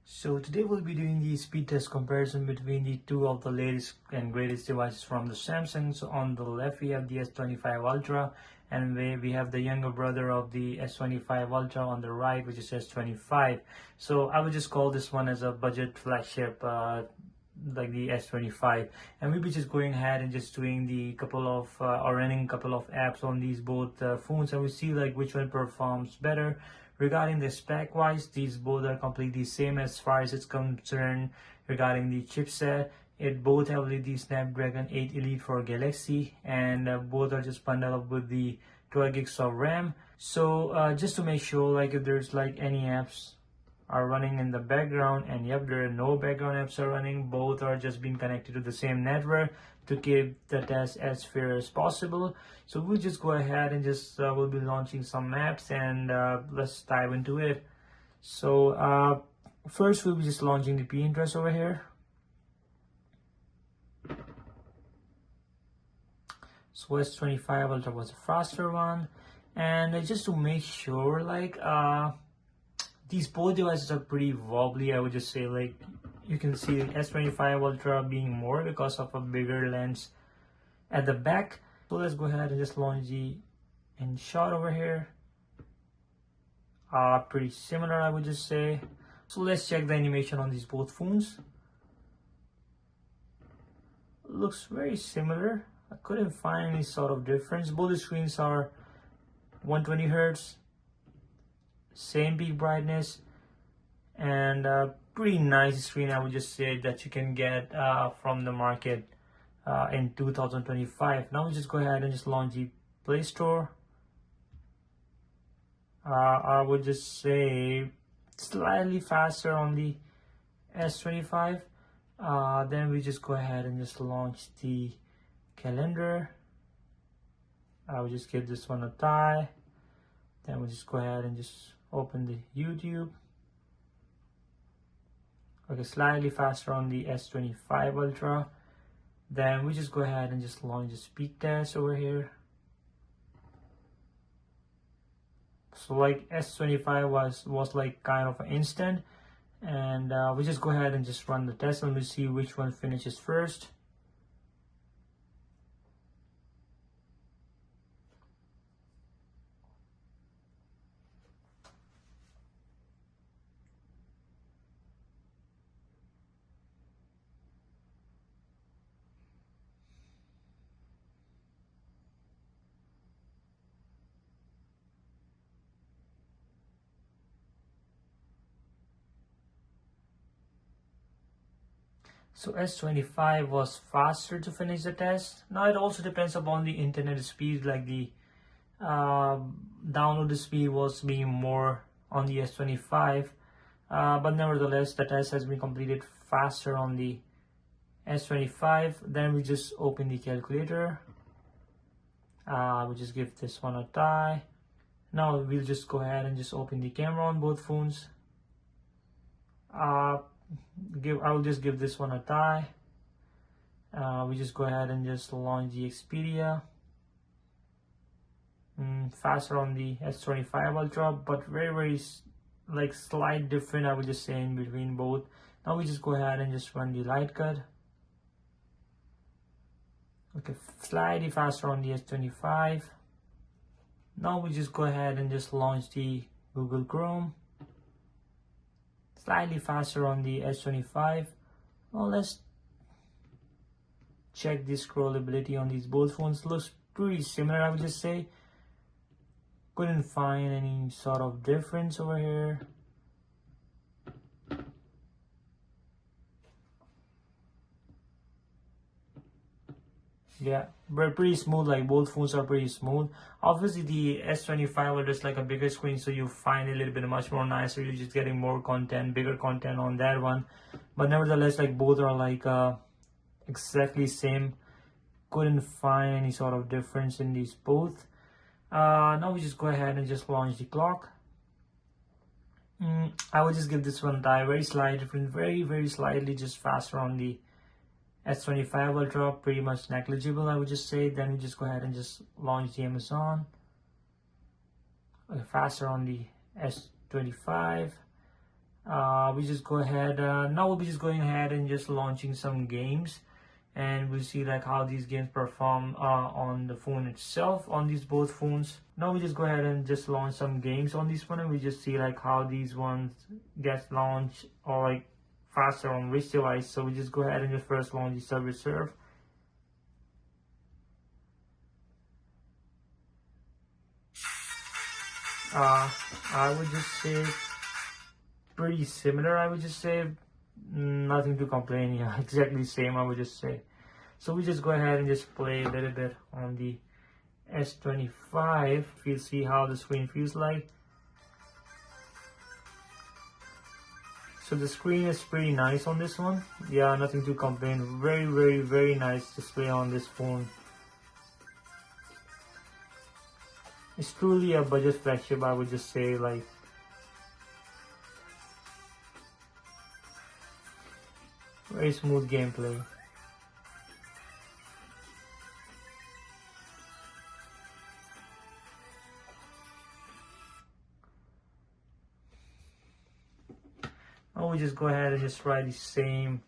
So today we'll be doing the speed test comparison between the two of the latest and greatest devices from the Samsung. So on the left we have the S25 Ultra, and we have the younger brother of the S25 Ultra on the right, which is S25. So I would just call this one as a budget flagship, like the S25, and we'll be just going ahead and just doing the couple of or running a couple of apps on these both phones, and we see like which one performs better. Regarding the spec wise, these both are completely same as far as it's concerned. Regarding the chipset, it both have the Snapdragon 8 Elite for Galaxy, and both are just bundled up with the 12 gigs of RAM. So just to make sure, like if there's like any apps are running in the background, and yep, there are no background apps are running, both are just being connected to the same network to keep the test as fair as possible. So we'll just go ahead and just we'll be launching some apps, and let's dive into it. So first we'll be just launching the Pinterest over here. So S25 Ultra was a faster one, and just to make sure, like these both devices are pretty wobbly. I would just say, like you can see S25 Ultra being more because of a bigger lens at the back. So let's go ahead and just launch the InShot over here. Pretty similar, I would just say. So let's check the animation on these both phones. Looks very similar. I couldn't find any sort of difference. Both the screens are 120 Hertz, same peak brightness, and pretty nice screen, I would just say, that you can get from the market in 2025. Now we just go ahead and just launch the Play Store. I would just say slightly faster on the S25. Then we just go ahead and just launch the calendar. I will just give this one a tie. Then we'll just go ahead and just open the YouTube. Okay, slightly faster on the S25 Ultra. Then we just go ahead and just launch the speed test over here. So like S25 was like kind of an instant, and we just go ahead and just run the test, and we'll see which one finishes first. So S25 was faster to finish the test. Now it also depends upon the internet speed, like the download speed was being more on the S25, but nevertheless the test has been completed faster on the S25. Then we just open the calculator. We just give this one a tie. Now we'll just go ahead and just open the camera on both phones. I will just give this one a tie. We just go ahead and just launch the Expedia. Faster on the S25 Ultra, but very like slight different, I would just say, in between both. Now we just go ahead and just run the light cut. Okay, slightly faster on the S25. Now we just go ahead and just launch the Google Chrome. Slightly faster on the S25. Well, let's check the scrollability on these both phones. Looks pretty similar, I would just say. Couldn't find any sort of difference over here. Yeah, but pretty smooth, like both phones are pretty smooth. Obviously the S25 will just like a bigger screen, so you find it a little bit much more nicer. You're just getting more content, bigger content on that one. But nevertheless, like both are like exactly same. Couldn't find any sort of difference in these both. Now we just go ahead and just launch the clock. I would just give this one a tie. Very slight difference, very slightly just faster on the S25 Ultra, pretty much negligible, I would just say. Then we just go ahead and just launch the Amazon. Faster on the S25. We just go ahead, now we'll be just going ahead and just launching some games, and we'll see like how these games perform on the phone itself, on these both phones. Now we just go ahead and just launch some games on this one, and we just see like how these ones get launched or like faster on which device. So we just go ahead and just first launch the Subway Surf. I would just say pretty similar. I would just say nothing to complain. Yeah, exactly same, I would just say. So we just go ahead and just play a little bit on the S25. We'll see how the screen feels like. So the screen is pretty nice on this one. Yeah, nothing to complain. Very nice display on this phone. It's truly a budget flagship, I would just say. Like, very smooth gameplay. Now we just go ahead and just try the same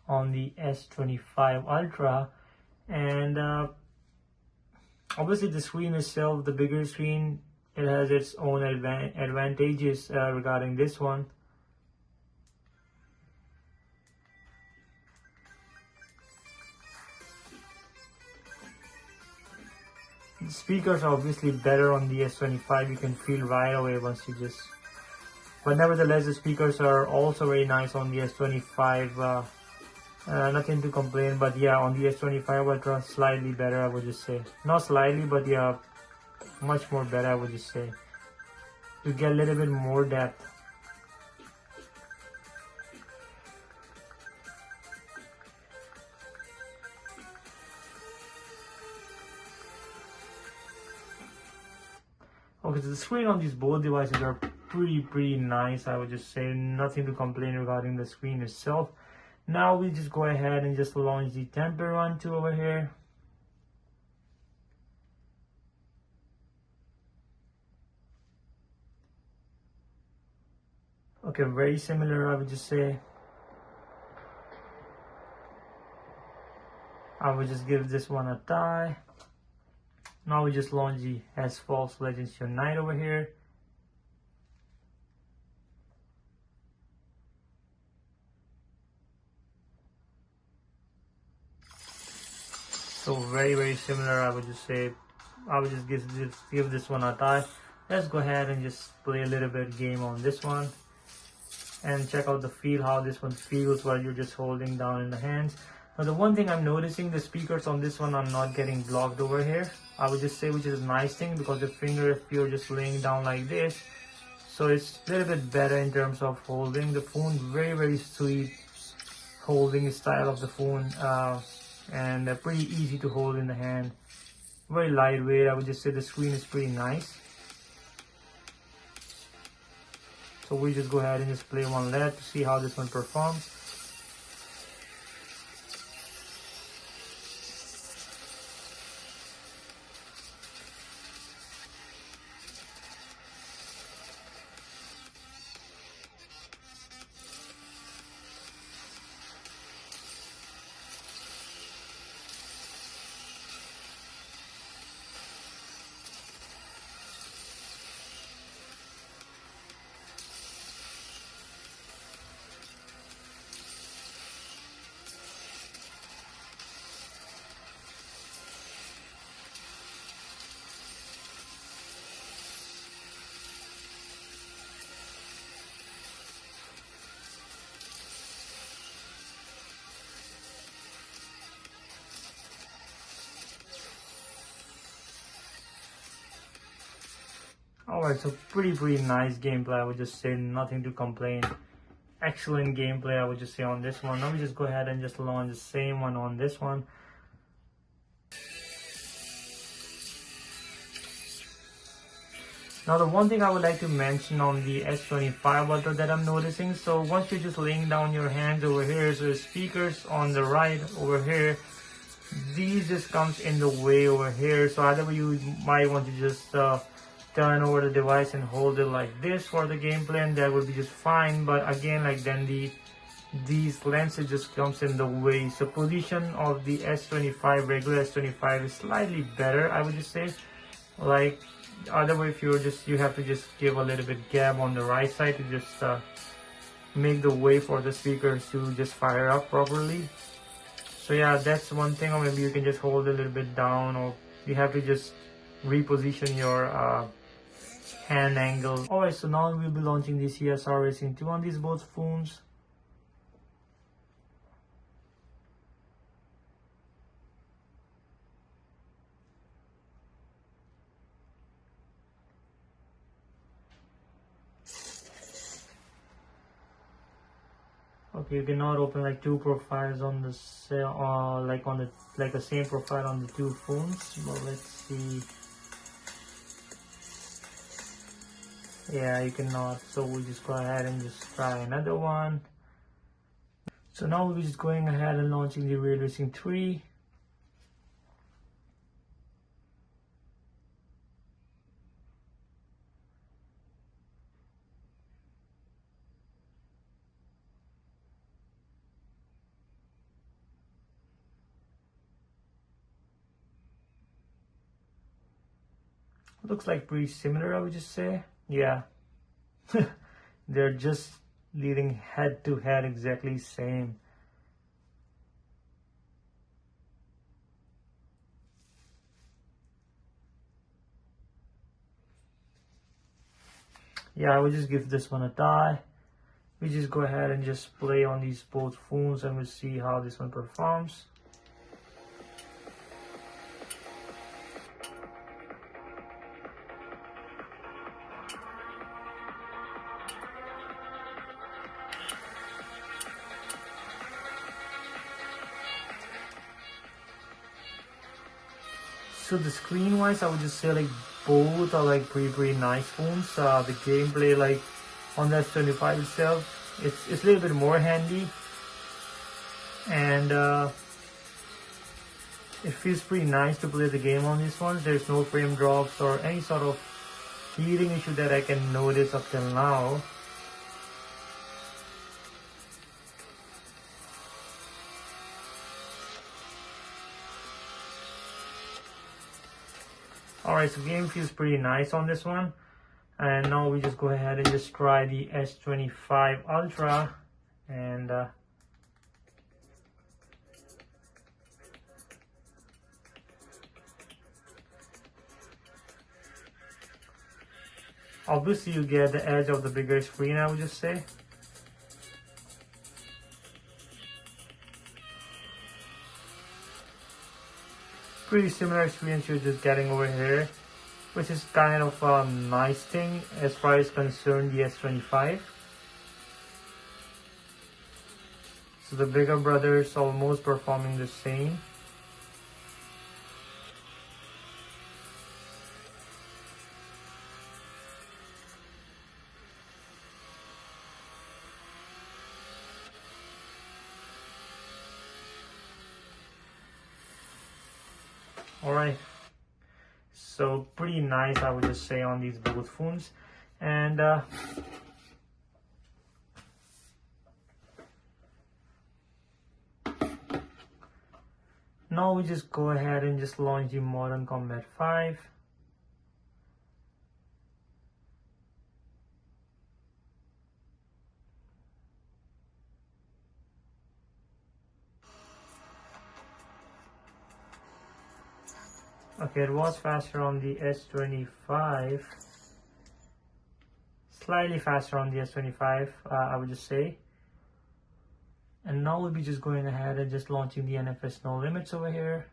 on the S25 Ultra, and obviously the screen itself, the bigger screen, it has its own advantages regarding this one. The speakers are obviously better on the S25. You can feel right away once you just, but nevertheless the speakers are also very nice on the S25. Nothing to complain, but yeah, on the S25 Ultra, slightly better, I would just say. Not slightly, but yeah, much more better, I would just say. You get a little bit more depth. Okay, so the screen on these both devices are pretty nice, I would just say. Nothing to complain regarding the screen itself. Now we just go ahead and just launch the Temper Run 2 over here. Okay, very similar, I would just say. I would just give this one a tie. Now we just launch the Asphalt Legends Unite over here. So very similar, I would just say. I would just give this one a tie. Let's go ahead and just play a little bit game on this one and check out the feel, how this one feels while you're just holding down in the hands. Now the one thing I'm noticing, the speakers on this one are not getting blocked over here, I would just say, which is a nice thing, because the finger, if you're just laying down like this, so it's a little bit better in terms of holding the phone. Very sweet holding style of the phone, and pretty easy to hold in the hand. Very lightweight, I would just say. The screen is pretty nice. So we just go ahead and just play one leg to see how this one performs. Alright, so pretty nice gameplay, I would just say. Nothing to complain. Excellent gameplay, I would just say, on this one. Now we just go ahead and just launch the same one on this one. Now the one thing I would like to mention on the S25 Ultra that I'm noticing, so once you're just laying down your hands over here, so the speakers on the right over here, these just comes in the way over here. So either you might want to just turn over the device and hold it like this for the gameplay, and that would be just fine. But again, like then these lenses just comes in the way. So position of the S25, regular S25 is slightly better, I would just say. Like other way, if you have to just give a little bit gap on the right side to just make the way for the speakers to just fire up properly. So yeah, that's one thing. Or maybe you can just hold a little bit down, or you have to just reposition your hand angle. Alright, so now we'll be launching the CSR Racing 2 on these both phones. Okay, you cannot open like two profiles on the like the same profile on the two phones. But let's see. Yeah, you cannot. So we'll just go ahead and just try another one. So now we're just going ahead and launching the Real Racing 3. Looks like pretty similar, I would just say. Yeah. They're just leading head to head exactly same. Yeah, I would just give this one a try. We just go ahead and just play on these both phones and we'll see how this one performs. So the screen wise, I would just say like both are like pretty nice phones. The gameplay like on the S25 itself, it's a little bit more handy, and it feels pretty nice to play the game on these ones. There's no frame drops or any sort of heating issue that I can notice up till now. Alright, so game feels pretty nice on this one. And now we just go ahead and just try the S25 Ultra. And obviously you get the edge of the bigger screen, I would just say. Pretty similar experience you're just getting over here, which is kind of a nice thing as far as concerned the S25. So the bigger brother is almost performing the same. Alright, so pretty nice, I would just say, on these both phones. And now we just go ahead and just launch the Modern Combat 5. Okay, it was faster on the S25, slightly faster on the S25, I would just say. And now we'll be just going ahead and just launching the NFS No Limits over here.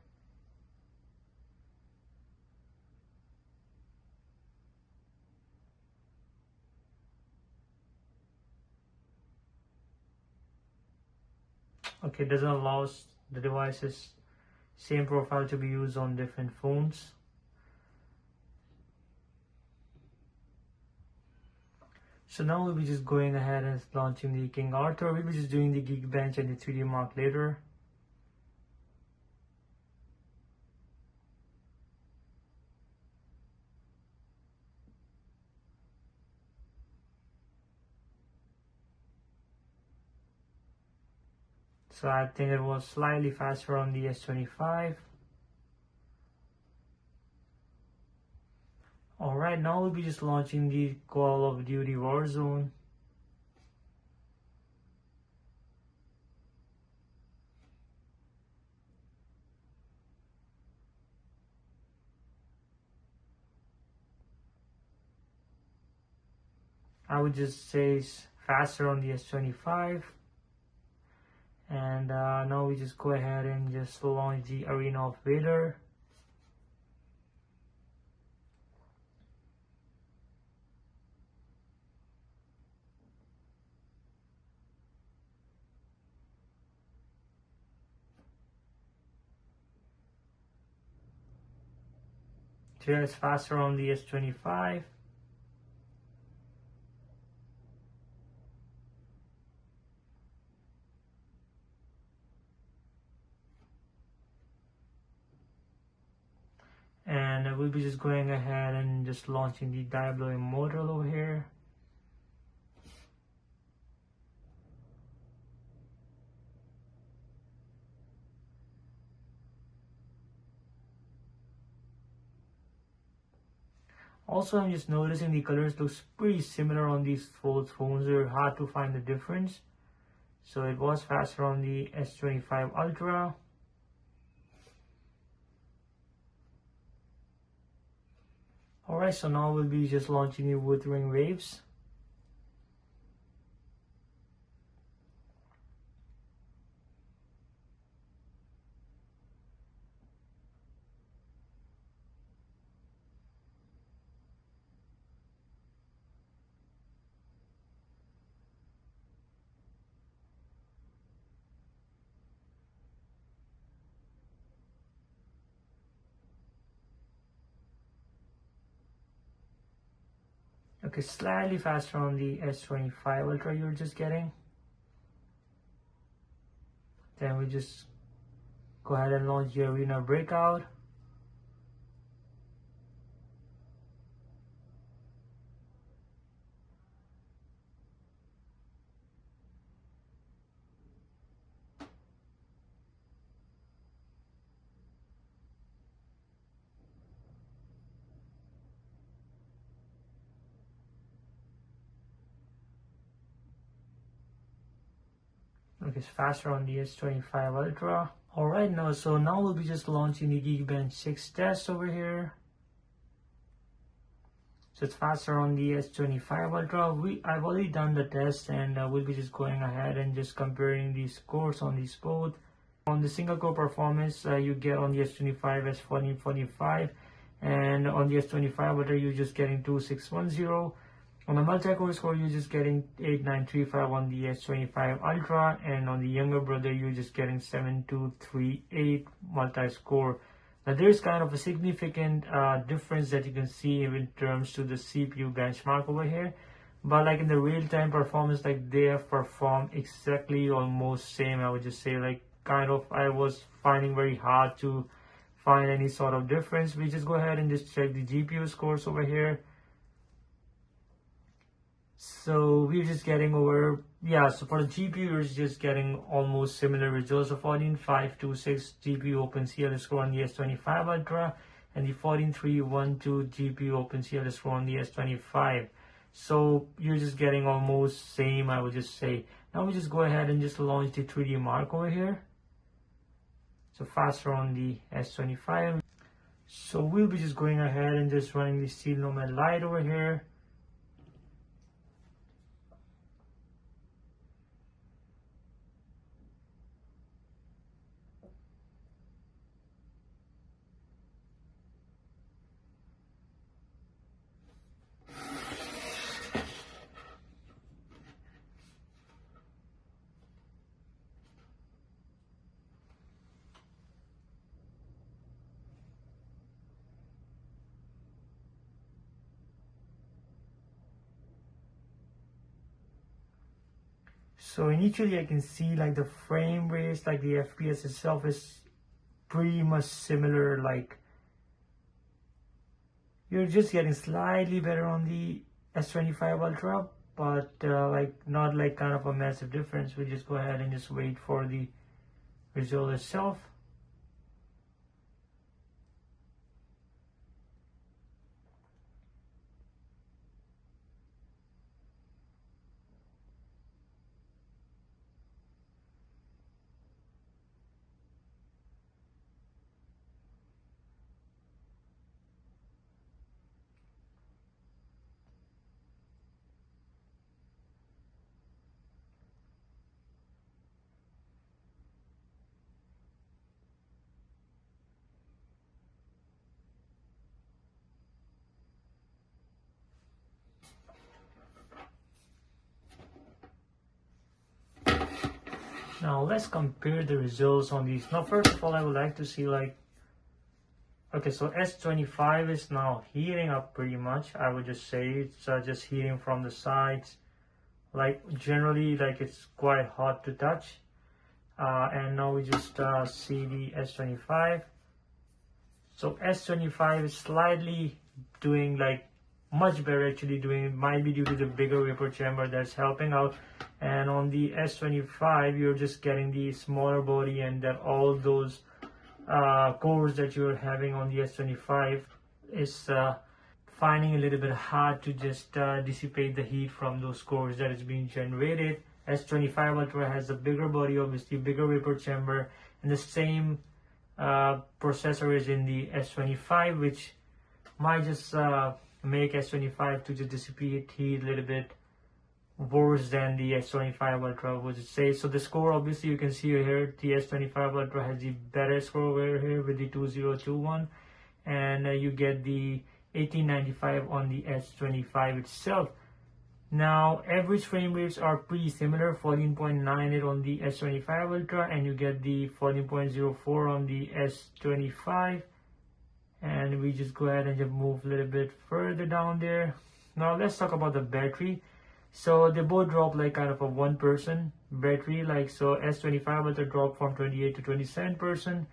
Okay, it doesn't allow the devices same profile to be used on different phones. So now we'll be just going ahead and launching the King Arthur. We'll be just doing the Geekbench and the 3D Mark later. So I think it was slightly faster on the S25. Alright, now we'll be just launching the Call of Duty Warzone. I would just say it's faster on the S25. And now we just go ahead and just launch the Arena of Vader. So yeah, it's faster on the S25. And we'll be just going ahead and just launching the Diablo Immortal over here. Also, I'm just noticing the colors looks pretty similar on these both phones. They're hard to find the difference. So it was faster on the S25 Ultra. Alright, so now we'll be just launching the Wuthering Waves. Okay, slightly faster on the S25 Ultra you're just getting. Then we just go ahead and launch the Arena Breakout. Okay, it's faster on the S25 Ultra. Alright, now we'll be just launching the Geekbench 6 test over here. So it's faster on the S25 Ultra. I've already done the test, and we'll be just going ahead and just comparing the scores on these both. On the single core performance, you get on the S25 as 1445, and on the S25 Ultra you're just getting 2610. On the multi-core score, you're just getting 8935 on the S25 Ultra, and on the younger brother, you're just getting 7238 multi-score. Now, there's kind of a significant difference that you can see in terms to the CPU benchmark over here. But like in the real-time performance, like they have performed exactly almost same. I would just say like kind of I was finding very hard to find any sort of difference. We just go ahead and just check the GPU scores over here. So we're just getting over, yeah, so for the GPU, we're just getting almost similar results. So 14526 GPU OpenCL score on the S25 Ultra, and the 14312 GPU OpenCL score on the S25. So you're just getting almost same, I would just say. Now we just go ahead and just launch the 3D Mark over here. So faster on the S25. So we'll be just going ahead and just running the Steel Nomad Lite over here. So initially I can see like the frame rates, like the FPS itself is pretty much similar. Like you're just getting slightly better on the S25 Ultra, but like not like kind of a massive difference. We just go ahead and just wait for the result itself. Now let's compare the results on these. Now first of all, I would like to see like, okay, so S25 is now heating up pretty much. I would just say it's just heating from the sides. Like generally, like it's quite hot to touch. And now we just see the S25. So S25 is slightly doing like much better, actually doing. It might be due to the bigger vapor chamber that's helping out. And on the S25 you're just getting the smaller body, and that all those cores that you're having on the S25 is finding a little bit hard to just dissipate the heat from those cores that is being generated. S25 Ultra has a bigger body, obviously bigger vapor chamber, and the same processor is in the S25, which might just make S25 to just dissipate heat a little bit worse than the S25 Ultra would say. So the score, obviously you can see here, the S25 Ultra has the better score over here with the 2021, and you get the 1895 on the S25 itself. Now average frame rates are pretty similar, 14.98 on the S25 Ultra, and you get the 14.04 on the S25. And we just go ahead and just move a little bit further down there. Now let's talk about the battery. So they both drop like kind of a 1% battery, like so S25 Ultra drop from 28 to 27%,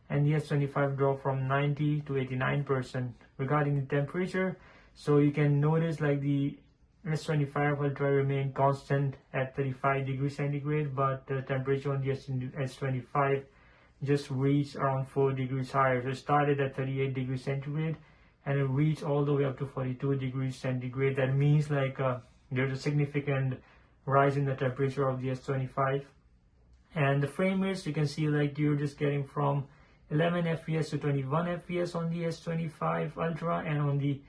and the S25 drop from 90 to 89%. Regarding the temperature, so you can notice like the S25 Ultra remain constant at 35 degrees centigrade, but the temperature on the S25 just reached around 4 degrees higher. So it started at 38 degrees centigrade and it reached all the way up to 42 degrees centigrade. That means like there's a significant rise in the temperature of the S25. And the frame rates, you can see like you're just getting from 11 FPS to 21 FPS on the S25 Ultra, and on the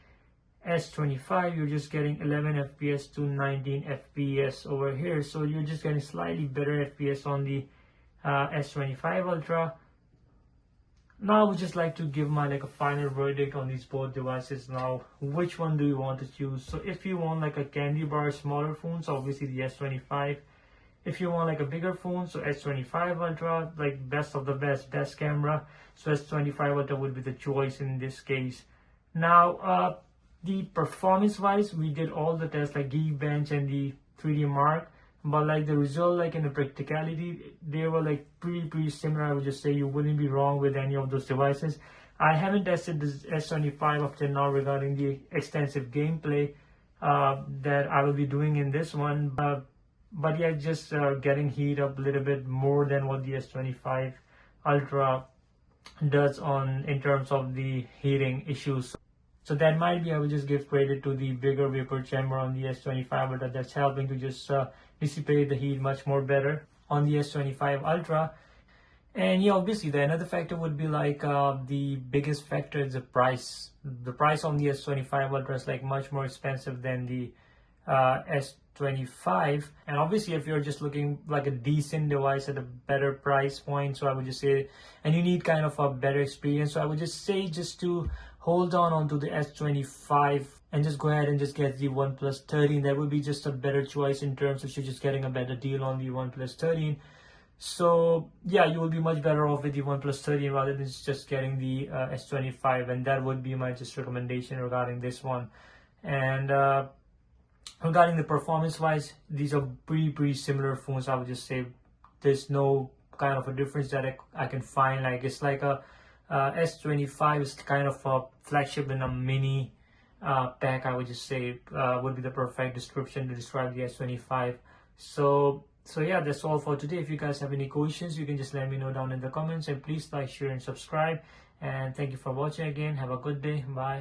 S25 you're just getting 11 FPS to 19 FPS over here. So you're just getting slightly better FPS on the S25 Ultra. Now I would just like to give my like a final verdict on these both devices. Now which one do you want to choose? So if you want like a candy bar smaller phone, so obviously the S25. If you want like a bigger phone, so S25 Ultra, like best of the best camera, so S25 Ultra would be the choice in this case. Now the performance wise, we did all the tests like Geekbench and the 3D Mark, but like the result, like in the practicality, they were like pretty similar. I would just say you wouldn't be wrong with any of those devices. I haven't tested this S25 up till now regarding the extensive gameplay that I will be doing in this one, but yeah, just getting heat up a little bit more than what the S25 Ultra does on in terms of the heating issues. So that might be, I will just give credit to the bigger vapor chamber on the S25 Ultra that's helping to just dissipate the heat much more better on the S25 Ultra. And yeah, obviously the another factor would be like the biggest factor is the price. The price on the S25 Ultra is like much more expensive than the S25, and obviously if you're just looking like a decent device at a better price point, so I would just say, and you need kind of a better experience, so I would just say just to hold on onto the S25 and just go ahead and just get the OnePlus 13. That would be just a better choice in terms of you're just getting a better deal on the OnePlus 13. So yeah, you will be much better off with the OnePlus 13 rather than just getting the S25, and that would be my just recommendation regarding this one. And Regarding the performance wise, these are pretty similar phones. I would just say there's no kind of a difference that I can find. Like it's like a S25 is kind of a flagship in a mini pack. I would just say would be the perfect description to describe the S25. So yeah, that's all for today. If you guys have any questions, you can just let me know down in the comments, and please like, share and subscribe. And thank you for watching again. Have a good day. Bye.